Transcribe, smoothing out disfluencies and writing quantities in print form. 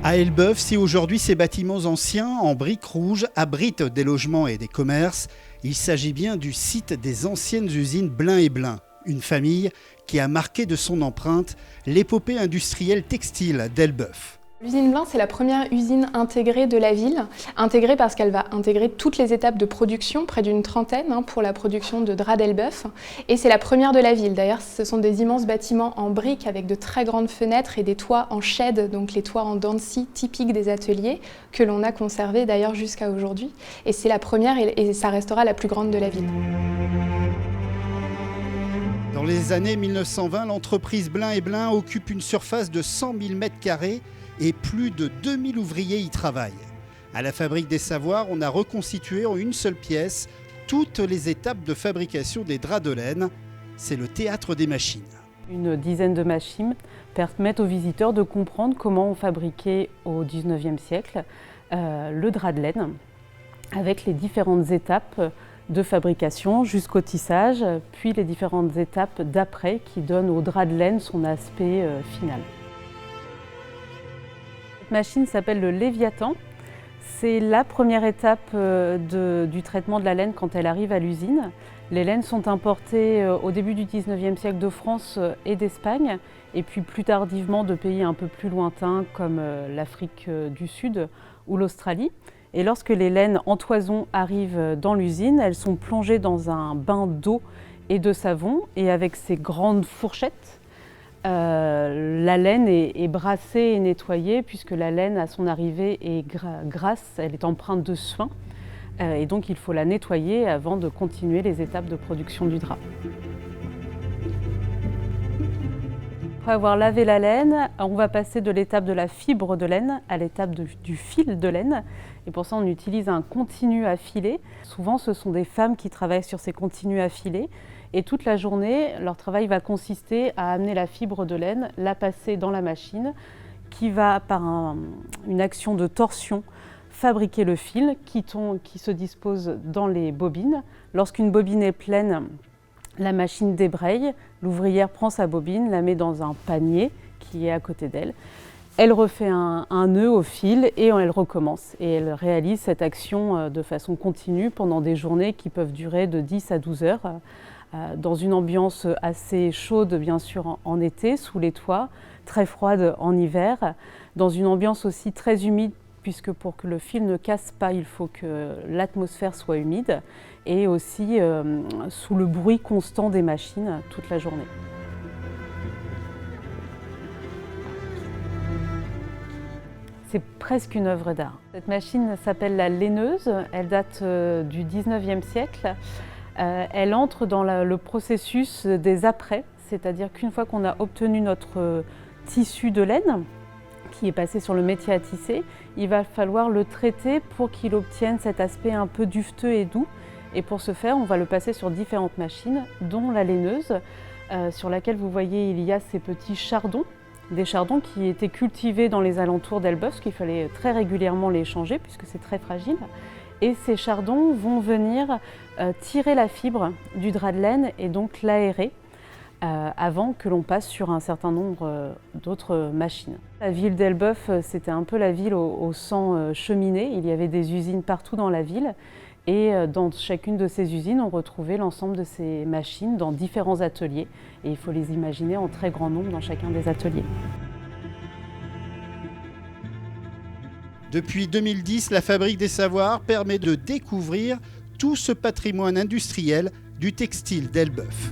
À Elbeuf, si aujourd'hui ces bâtiments anciens en briques rouges abritent des logements et des commerces, il s'agit bien du site des anciennes usines Blin et Blin, une famille qui a marqué de son empreinte l'épopée industrielle textile d'Elbeuf. L'usine Blin, c'est la première usine intégrée de la ville. Intégrée parce qu'elle va intégrer toutes les étapes de production, près d'une trentaine, pour la production de draps d'Elbeuf. Et c'est la première de la ville. D'ailleurs, ce sont des immenses bâtiments en briques avec de très grandes fenêtres et des toits en shed, donc les toits en dents de scie typiques des ateliers, que l'on a conservés d'ailleurs jusqu'à aujourd'hui. Et c'est la première et ça restera la plus grande de la ville. Dans les années 1920, l'entreprise Blin et Blin occupe une surface de 100 000 m² et plus de 2000 ouvriers y travaillent. À la Fabrique des Savoirs, on a reconstitué en une seule pièce toutes les étapes de fabrication des draps de laine. C'est le théâtre des machines. Une dizaine de machines permettent aux visiteurs de comprendre comment on fabriquait au XIXe siècle le drap de laine, avec les différentes étapes de fabrication jusqu'au tissage, puis les différentes étapes d'après qui donnent au drap de laine son aspect final. Cette machine s'appelle le Léviathan. C'est la première étape du traitement de la laine quand elle arrive à l'usine. Les laines sont importées au début du XIXe siècle de France et d'Espagne, et puis plus tardivement de pays un peu plus lointains comme l'Afrique du Sud ou l'Australie. Et lorsque les laines en toison arrivent dans l'usine, elles sont plongées dans un bain d'eau et de savon, et avec ces grandes fourchettes, la laine est brassée et nettoyée, puisque la laine à son arrivée est grasse, elle est empreinte de soin, et donc il faut la nettoyer avant de continuer les étapes de production du drap. Après avoir lavé la laine, on va passer de l'étape de la fibre de laine à l'étape du fil de laine. Et pour ça, on utilise un continu à filer. Souvent, ce sont des femmes qui travaillent sur ces continus à filer. Et toute la journée, leur travail va consister à amener la fibre de laine, la passer dans la machine, qui va, par une action de torsion, fabriquer le fil qui se dispose dans les bobines. Lorsqu'une bobine est pleine, la machine débraye, l'ouvrière prend sa bobine, la met dans un panier qui est à côté d'elle. Elle refait un nœud au fil et elle recommence. Et elle réalise cette action de façon continue pendant des journées qui peuvent durer de 10 à 12 heures, dans une ambiance assez chaude bien sûr en été, sous les toits, très froide en hiver, dans une ambiance aussi très humide, puisque pour que le fil ne casse pas, il faut que l'atmosphère soit humide, et aussi sous le bruit constant des machines toute la journée. C'est presque une œuvre d'art. Cette machine s'appelle la laineuse, elle date du XIXe siècle. Elle entre dans le processus des apprêts, c'est-à-dire qu'une fois qu'on a obtenu notre tissu de laine, qui est passé sur le métier à tisser, il va falloir le traiter pour qu'il obtienne cet aspect un peu duveteux et doux. Et pour ce faire, on va le passer sur différentes machines, dont la laineuse, sur laquelle vous voyez il y a ces petits chardons, des chardons qui étaient cultivés dans les alentours d'Elbeuf, parce qu'il fallait très régulièrement les changer puisque c'est très fragile. Et ces chardons vont venir tirer la fibre du drap de laine et donc l'aérer avant que l'on passe sur un certain nombre d'autres machines. La ville d'Elbeuf, c'était un peu la ville au sang cheminé. Il y avait des usines partout dans la ville. Et dans chacune de ces usines, on retrouvait l'ensemble de ces machines dans différents ateliers. Et il faut les imaginer en très grand nombre dans chacun des ateliers. Depuis 2010, la Fabrique des Savoirs permet de découvrir tout ce patrimoine industriel du textile d'Elbeuf.